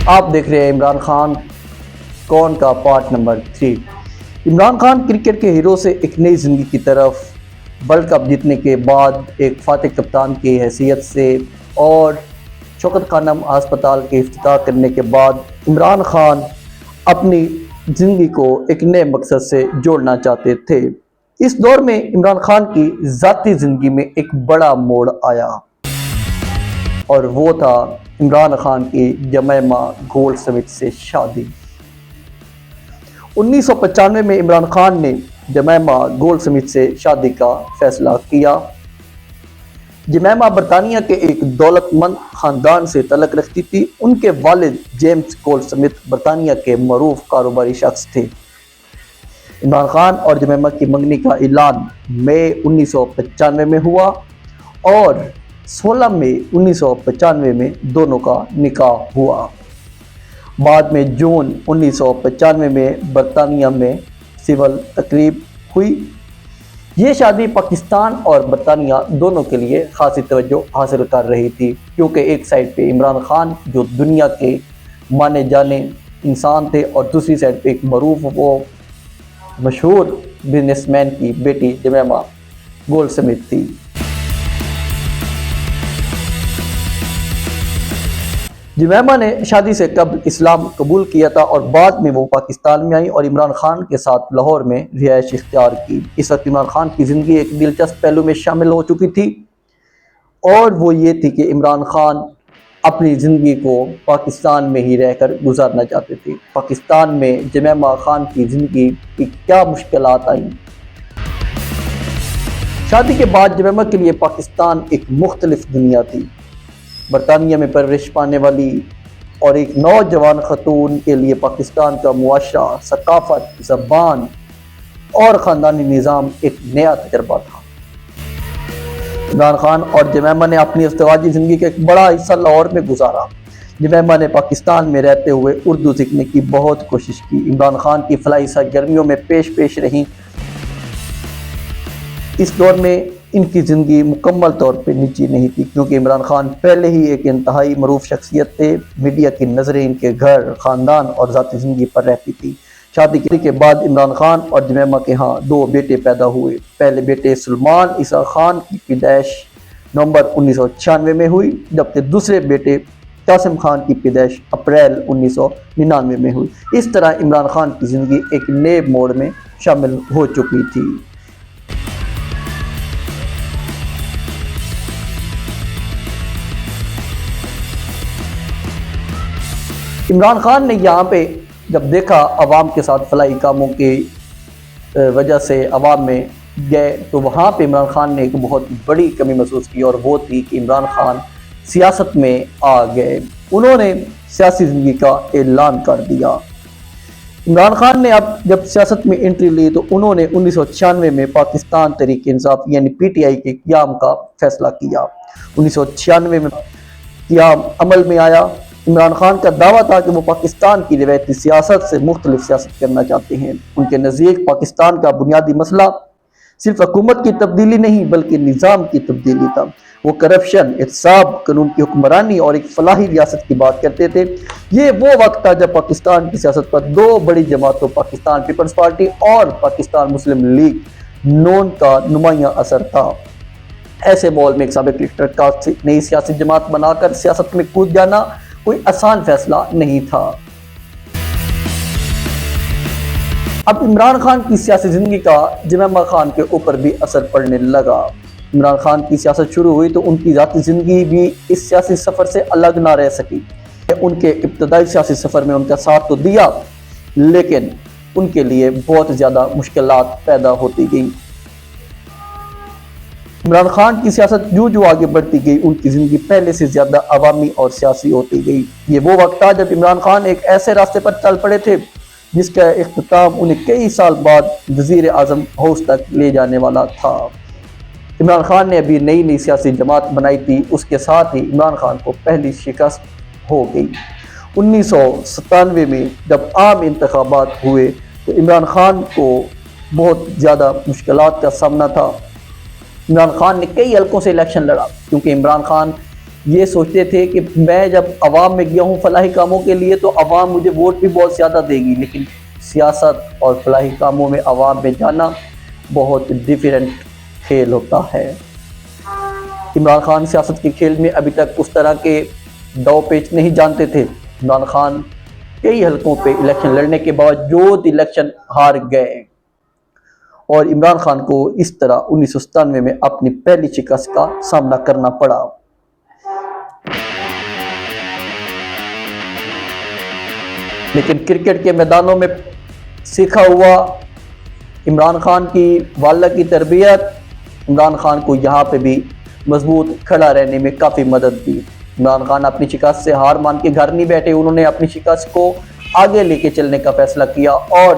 آپ دیکھ رہے ہیں عمران خان کون کا part number 3۔ Imran Khan cricket کے ہیرو سے ایک نئی زندگی کی طرف ورلڈ کپ جیتنے کے بعد ایک فاتح کپتان کی حیثیت سے اور شوکت خانم ہسپتال کے افتتاح کرنے کے بعد عمران خان اپنی زندگی کو ایک نئے مقصد سے جوڑنا چاہتے تھے۔ اس دور میں عمران خان کی ذاتی زندگی میں ایک بڑا موڑ آیا اور وہ تھا عمران خان کی جمیمہ گولڈ سمتھ سے شادی۔ 1995 میں عمران خان نے جمیمہ گولڈ سمتھ سے شادی کا فیصلہ کیا۔ جمیمہ برطانیہ کے ایک دولت مند خاندان سے تعلق رکھتی تھی۔ ان کے والد جیمز گولڈ سمتھ برطانیہ کے معروف کاروباری شخص تھے۔ عمران خان اور جمیمہ کی منگنی کا اعلان مئی 1995 میں ہوا اور 16 مئی 1995 میں دونوں کا نکاح ہوا۔ بعد میں جون 1995 میں برطانیہ میں سول تقریب ہوئی۔ یہ شادی پاکستان اور برطانیہ دونوں کے لیے خاصی توجہ حاصل کر رہی تھی، کیونکہ ایک سائڈ پہ عمران خان جو دنیا کے مانے جانے انسان تھے اور دوسری سائڈ پہ ایک معروف و مشہور بزنس مین کی بیٹی جمیمہ گولڈ سمتھ تھی۔ جمیمہ نے شادی سے قبل اسلام قبول کیا تھا اور بعد میں وہ پاکستان میں آئی اور عمران خان کے ساتھ لاہور میں رہائش اختیار کی۔ اس وقت عمران خان کی زندگی ایک دلچسپ پہلو میں شامل ہو چکی تھی اور وہ یہ تھی کہ عمران خان اپنی زندگی کو پاکستان میں ہی رہ کر گزارنا چاہتے تھے۔ پاکستان میں جمیمہ خان کی زندگی کی کیا مشکلات آئیں؟ شادی کے بعد جمیمہ کے لیے پاکستان ایک مختلف دنیا تھی۔ برطانیہ میں پرورش پانے والی اور ایک نوجوان خاتون کے لیے پاکستان کا معاشرہ، ثقافت، زبان اور خاندانی نظام ایک نیا تجربہ تھا۔ عمران خان اور جمیمہ نے اپنی ازدواجی زندگی کا ایک بڑا حصہ لاہور میں گزارا۔ جمیمہ نے پاکستان میں رہتے ہوئے اردو سیکھنے کی بہت کوشش کی۔ عمران خان کی فلاحی سرگرمیوں میں پیش رہیں۔ اس دور میں ان کی زندگی مکمل طور پہ نجی نہیں تھی، کیونکہ عمران خان پہلے ہی ایک انتہائی معروف شخصیت تھے۔ میڈیا کی نظریں ان کے گھر، خاندان اور ذاتی زندگی پر رہتی تھی۔ شادی کے بعد عمران خان اور جمیمہ کے ہاں 2 بیٹے پیدا ہوئے۔ پہلے بیٹے سلمان عیسیٰ خان کی پیدائش نومبر 1996 میں ہوئی، جبکہ دوسرے بیٹے قاسم خان کی پیدائش اپریل 1999 میں ہوئی۔ اس طرح عمران خان کی زندگی ایک نئے موڑ میں شامل ہو چکی تھی۔ عمران خان نے یہاں پہ جب دیکھا عوام کے ساتھ فلاحی کاموں کی وجہ سے عوام میں گئے، تو وہاں پہ عمران خان نے ایک بہت بڑی کمی محسوس کی اور وہ تھی کہ عمران خان سیاست میں آ گئے۔ انہوں نے سیاسی زندگی کا اعلان کر دیا۔ عمران خان نے اب جب سیاست میں انٹری لی تو انہوں نے 1996 میں پاکستان تحریک انصاف یعنی PTI کے قیام کا فیصلہ کیا۔ 1996 میں قیام عمل میں آیا۔ عمران خان کا دعویٰ تھا کہ وہ پاکستان کی روایتی سیاست سے مختلف سیاست کرنا چاہتے ہیں۔ ان کے نزدیک پاکستان کا بنیادی مسئلہ صرف حکومت کی تبدیلی نہیں بلکہ نظام کی تبدیلی تھا۔ وہ کرپشن، احتساب، قانون کی حکمرانی اور ایک فلاحی ریاست کی بات کرتے تھے۔ یہ وہ وقت تھا جب پاکستان کی سیاست پر 2 بڑی جماعتوں پاکستان پیپلز پارٹی اور پاکستان مسلم لیگ نون کا نمایاں اثر تھا۔ ایسے ماحول میں ایک سابق کرکٹر کا نئی سیاسی جماعت بنا کر سیاست میں کود جانا کوئی آسان فیصلہ نہیں تھا۔ اب عمران خان کی سیاسی زندگی کا جمیمہ خان کے اوپر بھی اثر پڑنے لگا۔ عمران خان کی سیاست شروع ہوئی تو ان کی ذاتی زندگی بھی اس سیاسی سفر سے الگ نہ رہ سکی۔ ان کے ابتدائی سیاسی سفر میں ان کا ساتھ تو دیا، لیکن ان کے لیے بہت زیادہ مشکلات پیدا ہوتی گئیں۔ عمران خان کی سیاست جو آگے بڑھتی گئی، ان کی زندگی پہلے سے زیادہ عوامی اور سیاسی ہوتی گئی۔ یہ وہ وقت تھا جب عمران خان ایک ایسے راستے پر چل پڑے تھے جس کا اختتام انہیں کئی سال بعد وزیر اعظم ہاؤس تک لے جانے والا تھا۔ عمران خان نے ابھی نئی سیاسی جماعت بنائی تھی، اس کے ساتھ ہی عمران خان کو پہلی شکست ہو گئی۔ 1997 میں جب عام انتخابات ہوئے تو عمران خان کو بہت زیادہ مشکلات کا سامنا تھا۔ عمران خان نے کئی حلقوں سے الیکشن لڑا، کیونکہ عمران خان یہ سوچتے تھے کہ میں جب عوام میں گیا ہوں فلاحی کاموں کے لیے تو عوام مجھے ووٹ بھی بہت زیادہ دے گی، لیکن سیاست اور فلاحی کاموں میں عوام میں جانا بہت ڈیفرنٹ کھیل ہوتا ہے۔ عمران خان سیاست کے کھیل میں ابھی تک اس طرح کے دو پیچ نہیں جانتے تھے۔ عمران خان کئی حلقوں پہ الیکشن لڑنے کے باوجود الیکشن ہار گئے اور عمران خان کو اس طرح 1997 میں اپنی پہلی شکست کا سامنا کرنا پڑا۔ لیکن کرکٹ کے میدانوں میں سیکھا ہوا عمران خان کی والدہ کی تربیت عمران خان کو یہاں پہ بھی مضبوط کھڑا رہنے میں کافی مدد دی۔ عمران خان اپنی شکست سے ہار مان کے گھر نہیں بیٹھے، انہوں نے اپنی شکست کو آگے لے کے چلنے کا فیصلہ کیا اور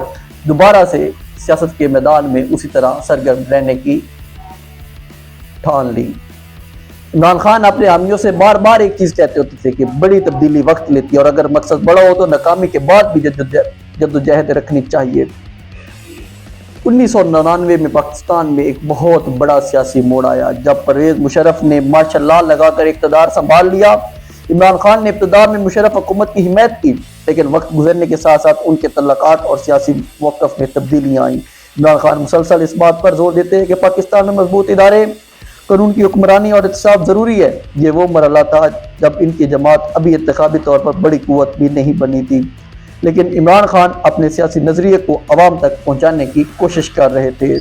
دوبارہ سے سیاست کے میدان میں اسی طرح سرگرم رہنے کی ٹھان لی۔ عمران خان اپنے حامیوں سے بار بار ایک چیز کہتے ہوتے تھے کہ بڑی تبدیلی وقت لیتی ہے اور اگر مقصد بڑا ہو تو ناکامی کے بعد بھی جدوجہد رکھنی چاہیے۔ 1999 میں پاکستان میں ایک بہت بڑا سیاسی موڑ آیا جب پرویز مشرف نے ماشاء اللہ لگا کر اقتدار سنبھال لیا۔ عمران خان نے ابتدا میں مشرف حکومت کی حمایت کی، لیکن وقت گزرنے کے ساتھ ساتھ ان کے تعلقات اور سیاسی موقف میں تبدیلیاں آئیں۔ عمران خان مسلسل اس بات پر زور دیتے ہیں کہ پاکستان میں مضبوط ادارے، قانون کی حکمرانی اور احتساب ضروری ہے۔ یہ وہ مرحلہ تھا جب ان کی جماعت ابھی انتخابی طور پر بڑی قوت بھی نہیں بنی تھی، لیکن عمران خان اپنے سیاسی نظریے کو عوام تک پہنچانے کی کوشش کر رہے تھے۔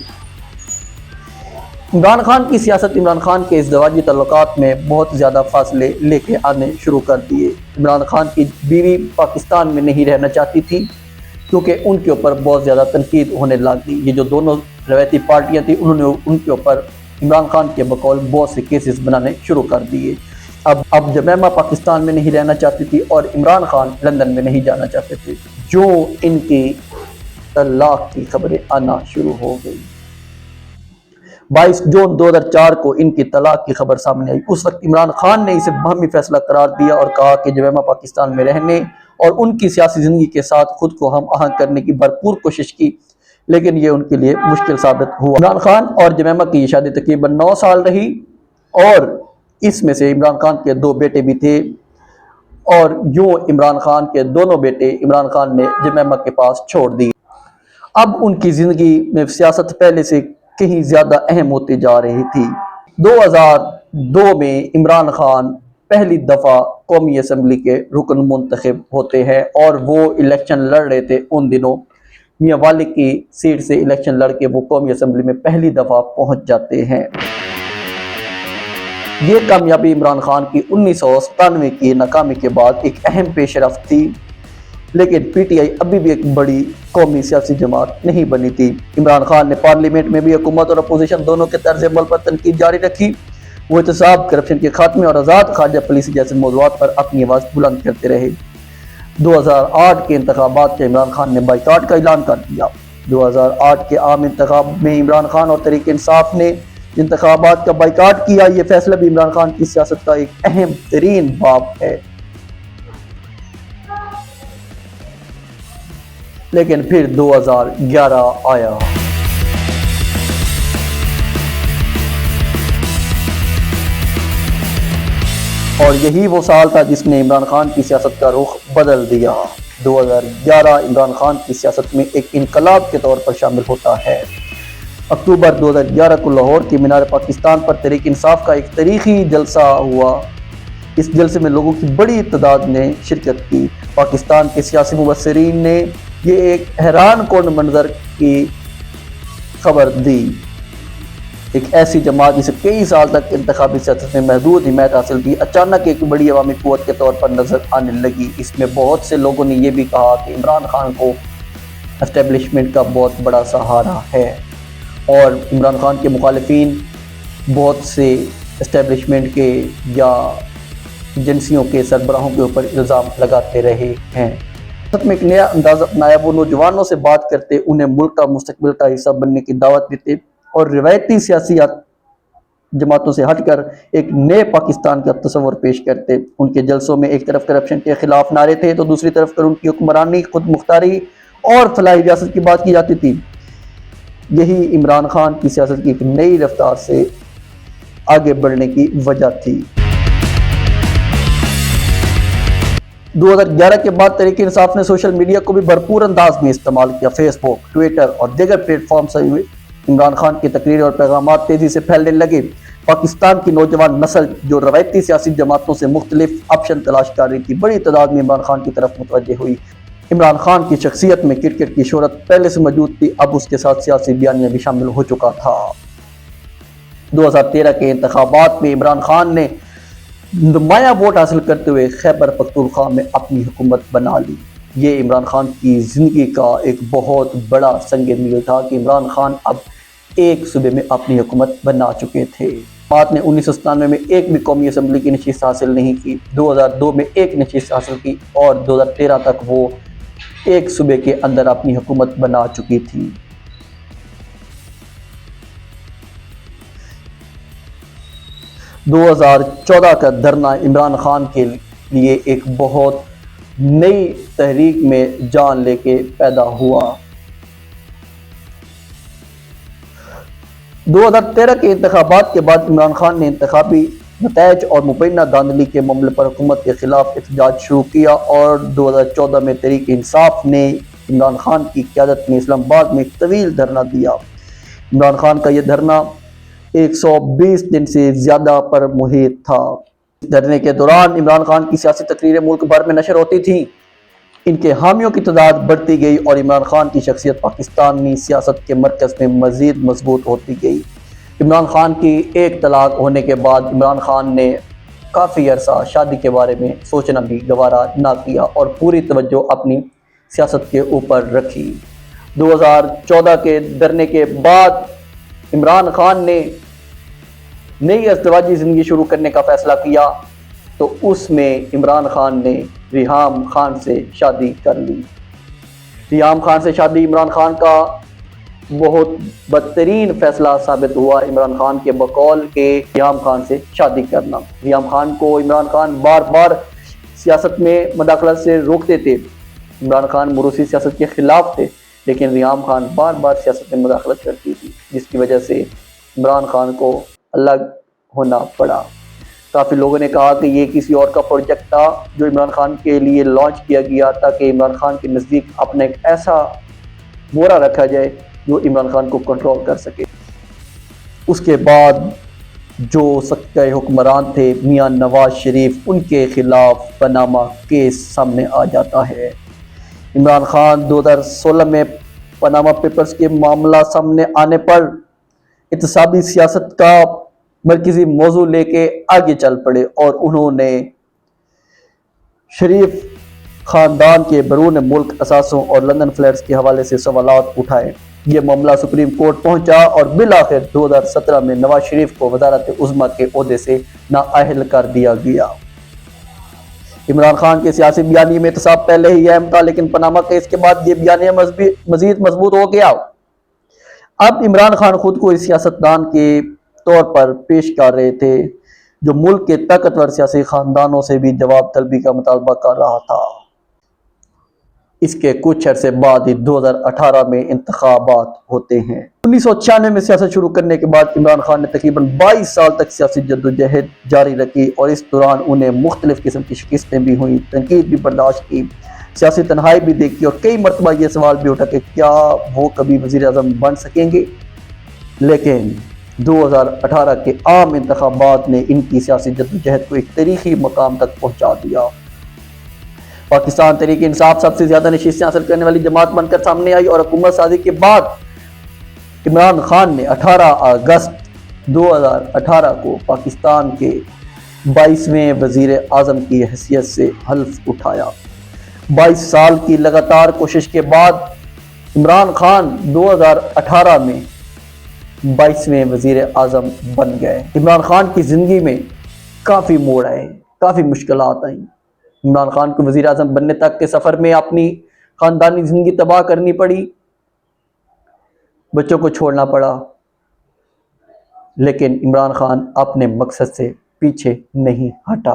عمران خان کی سیاست عمران خان کے ازدواجی تعلقات میں بہت زیادہ فاصلے لے کے آنے شروع کر دیے۔ عمران خان کی بیوی پاکستان میں نہیں رہنا چاہتی تھی کیونکہ ان کے اوپر بہت زیادہ تنقید ہونے لگ گئی۔ یہ جو دونوں روایتی پارٹیاں تھیں انہوں نے ان کے اوپر عمران خان کے بقول بہت سے کیسز بنانے شروع کر دیے۔ اب جمیمہ پاکستان میں نہیں رہنا چاہتی تھی اور عمران خان لندن میں نہیں جانا چاہتے تھے، جو ان کی طلاق کی خبریں آنا شروع ہو گئی۔ 22 جون 2004 کو ان کی طلاق کی خبر سامنے آئی۔ اس وقت عمران خان نے اسے باہمی فیصلہ قرار دیا اور کہا کہ جمیمہ پاکستان میں رہنے اور ان کی سیاسی زندگی کے ساتھ خود کو ہم آہنگ کرنے کی بھرپور کوشش کی، لیکن یہ ان کے لیے مشکل ثابت ہوا۔ عمران خان اور جمیمہ کی یہ شادی تقریباً 9 سال رہی اور اس میں سے عمران خان کے 2 بیٹے بھی تھے اور یوں عمران خان کے دونوں بیٹے عمران خان نے جمیمہ کے پاس چھوڑ دی۔ اب ان کی زندگی میں سیاست پہلے سے کہیں زیادہ اہم ہوتی جا رہی تھی۔ 2002 میں عمران خان پہلی دفعہ قومی اسمبلی کے رکن منتخب ہوتے ہیں اور وہ الیکشن لڑ رہے تھے ان دنوں۔ میاں والی کی سیٹ سے الیکشن لڑ کے وہ قومی اسمبلی میں پہلی دفعہ پہنچ جاتے ہیں۔ یہ کامیابی عمران خان کی 1997 کی ناکامی کے بعد ایک اہم پیش رفت تھی، لیکن پی ٹی آئی ابھی بھی ایک بڑی قومی سیاسی جماعت نہیں بنی تھی۔ عمران خان نے پارلیمنٹ میں بھی حکومت اور اپوزیشن دونوں کے طرز عمل پر تنقید جاری رکھی۔ وہ احتساب، کرپشن کے خاتمے اور آزاد خارجہ پالیسی جیسے موضوعات پر اپنی آواز بلند کرتے رہے۔ 2008 کے انتخابات کے عمران خان نے بائیکاٹ کا اعلان کر دیا۔ 2008 کے عام انتخاب میں عمران خان اور تحریک انصاف نے انتخابات کا بائیکاٹ کیا۔ یہ فیصلہ بھی عمران خان کی سیاست کا ایک اہم ترین باب ہے۔ لیکن پھر 2011 آیا اور یہی وہ سال تھا جس نے عمران خان کی سیاست کا رخ بدل دیا۔ 2011 عمران خان کی سیاست میں ایک انقلاب کے طور پر شامل ہوتا ہے۔ اکتوبر 2011 کو لاہور کے مینار پاکستان پر تحریک انصاف کا ایک تاریخی جلسہ ہوا۔ اس جلسے میں لوگوں کی بڑی تعداد نے شرکت کی۔ پاکستان کے سیاسی مبصرین نے یہ ایک حیران کن منظر کی خبر دی۔ ایک ایسی جماعت جسے کئی سال تک انتخابی سیاست میں محدود حمایت حاصل تھی، اچانک ایک بڑی عوامی قوت کے طور پر نظر آنے لگی۔ اس میں بہت سے لوگوں نے یہ بھی کہا کہ عمران خان کو اسٹیبلشمنٹ کا بہت بڑا سہارا ہے اور عمران خان کے مخالفین بہت سے اسٹیبلشمنٹ کے یا ایجنسیوں کے سربراہوں کے اوپر الزام لگاتے رہے ہیں۔ میں ایک نیا انداز اپنایا، وہ نوجوانوں سے بات کرتے، انہیں ملک کا مستقبل کا حصہ بننے کی دعوت دیتے اور روایتی سیاسی جماعتوں سے ہٹ کر ایک نئے پاکستان کا تصور پیش کرتے۔ ان کے جلسوں میں ایک طرف کرپشن کے خلاف نعرے تھے تو دوسری طرف قانون کی حکمرانی، خود مختاری اور فلاحی ریاست کی بات کی جاتی تھی۔ یہی عمران خان کی سیاست کی ایک نئی رفتار سے آگے بڑھنے کی وجہ تھی۔ 2011 کے بعد تحریک انصاف نے سوشل میڈیا کو بھی بھرپور انداز میں استعمال کیا۔ فیس بک، ٹویٹر اور دیگر پلیٹ فارم سے عمران خان کی تقریریں اور پیغامات تیزی سے پھیلنے لگے۔ پاکستان کی نوجوان نسل جو روایتی سیاسی جماعتوں سے مختلف آپشن تلاش کر رہی تھی، بڑی تعداد میں عمران خان کی طرف متوجہ ہوئی۔ عمران خان کی شخصیت میں کرکٹ کی شہرت پہلے سے موجود تھی، اب اس کے ساتھ سیاسی بیانیہ بھی شامل ہو چکا تھا۔ 2013 کے انتخابات میں عمران خان نے نمایاں ووٹ حاصل کرتے ہوئے خیبر پختونخوا میں اپنی حکومت بنا لی۔ یہ عمران خان کی زندگی کا ایک بہت بڑا سنگ میل تھا کہ عمران خان اب ایک صوبے میں اپنی حکومت بنا چکے تھے۔ بات نے 1997 میں ایک بھی قومی اسمبلی کی نشست حاصل نہیں کی، 2002 میں ایک نشست حاصل کی اور 2013 تک وہ ایک صوبے کے اندر اپنی حکومت بنا چکی تھی۔ 2014 کا دھرنا عمران خان کے لیے ایک بہت نئی تحریک میں جان لے کے پیدا ہوا۔ 2013 کے انتخابات کے بعد عمران خان نے انتخابی نتائج اور مبینہ دھاندلی کے معاملے پر حکومت کے خلاف احتجاج شروع کیا اور 2014 میں تحریک انصاف نے عمران خان کی قیادت میں اسلام آباد میں ایک طویل دھرنا دیا۔ عمران خان کا یہ دھرنا 120 دن سے زیادہ پر محیط تھا۔ دھرنے کے دوران عمران خان کی سیاسی تقریریں ملک بھر میں نشر ہوتی تھیں، ان کے حامیوں کی تعداد بڑھتی گئی اور عمران خان کی شخصیت پاکستانی سیاست کے مرکز میں مزید مضبوط ہوتی گئی۔ عمران خان کی ایک طلاق ہونے کے بعد عمران خان نے کافی عرصہ شادی کے بارے میں سوچنا بھی گوارا نہ کیا اور پوری توجہ اپنی سیاست کے اوپر رکھی۔ 2014 کے دھرنے کے بعد عمران خان نے نئی ازدواجی زندگی شروع کرنے کا فیصلہ کیا تو اس میں عمران خان نے ریحام خان سے شادی کر لی۔ ریحام خان سے شادی عمران خان کا بہت بدترین فیصلہ ثابت ہوا۔ عمران خان کے بقول کہ ریحام خان سے شادی کرنا، ریحام خان کو عمران خان بار بار سیاست میں مداخلت سے روکتے تھے۔ عمران خان موروثی سیاست کے خلاف تھے لیکن ریحام خان بار بار سیاست میں مداخلت کرتی تھی، جس کی وجہ سے عمران خان کو الگ ہونا پڑا۔ کافی لوگوں نے کہا کہ یہ کسی اور کا پروجیکٹ تھا جو عمران خان کے لیے لانچ کیا گیا تاکہ عمران خان کے نزدیک اپنا ایک ایسا مورا رکھا جائے جو عمران خان کو کنٹرول کر سکے۔ اس کے بعد جو سکہ حکمران تھے میاں نواز شریف، ان کے خلاف پاناما کیس سامنے آ جاتا ہے۔ عمران خان 2016 میں پاناما پیپرز کے معاملہ سامنے آنے پر احتسابی سیاست کا مرکزی موضوع لے کے آگے چل پڑے اور انہوں نے شریف خاندان کے بیرون ملک اثاثوں اور لندن فلیٹس کے حوالے سے سوالات اٹھائے۔ یہ معاملہ سپریم کورٹ پہنچا اور بالآخر 2017 میں نواز شریف کو وزارت عظمیٰ کے عہدے سے نااہل کر دیا گیا۔ عمران خان کے سیاسی بیانیے میں احتساب پہلے ہی اہم تھا لیکن پاناما کیس کے بعد یہ بیانیہ مزید مضبوط ہو گیا۔ اب عمران خان خود کو اس سیاستدان کے طور پر پیش کر رہے تھے جو ملک کے طاقتور سیاسی خاندانوں سے بھی جواب طلبی کا مطالبہ کر رہا تھا۔ اس کے کچھ عرصے بعد ہی 2018 میں انتخابات ہوتے ہیں۔ 1996 میں سیاست شروع کرنے کے بعد عمران خان نے تقریباً 22 سال تک سیاسی جدوجہد جاری رکھی اور اس دوران انہیں مختلف قسم کی شکستیں بھی ہوئیں، تنقید بھی برداشت کی، سیاسی تنہائی بھی دیکھی اور کئی مرتبہ یہ سوال بھی اٹھا کہ کیا وہ کبھی وزیر اعظم بن سکیں گے، لیکن 2018 کے عام انتخابات نے ان کی سیاسی جدوجہد کو ایک تاریخی مقام تک پہنچا دیا۔ پاکستان تحریک انصاف سب سے زیادہ نشستیں حاصل کرنے والی جماعت بن کر سامنے آئی اور حکومت سازی کے بعد عمران خان نے 18 اگست 2018 کو پاکستان کے 22ویں وزیر اعظم کی حیثیت سے حلف اٹھایا۔ 22 سال کی لگاتار کوشش کے بعد عمران خان 2018 میں 22ویں وزیر اعظم بن گئے۔ عمران خان کی زندگی میں کافی موڑ آئے، کافی مشکلات آئیں۔ عمران خان کو وزیر اعظم بننے تک کے سفر میں اپنی خاندانی زندگی تباہ کرنی پڑی، بچوں کو چھوڑنا پڑا، لیکن عمران خان اپنے مقصد سے پیچھے نہیں ہٹا۔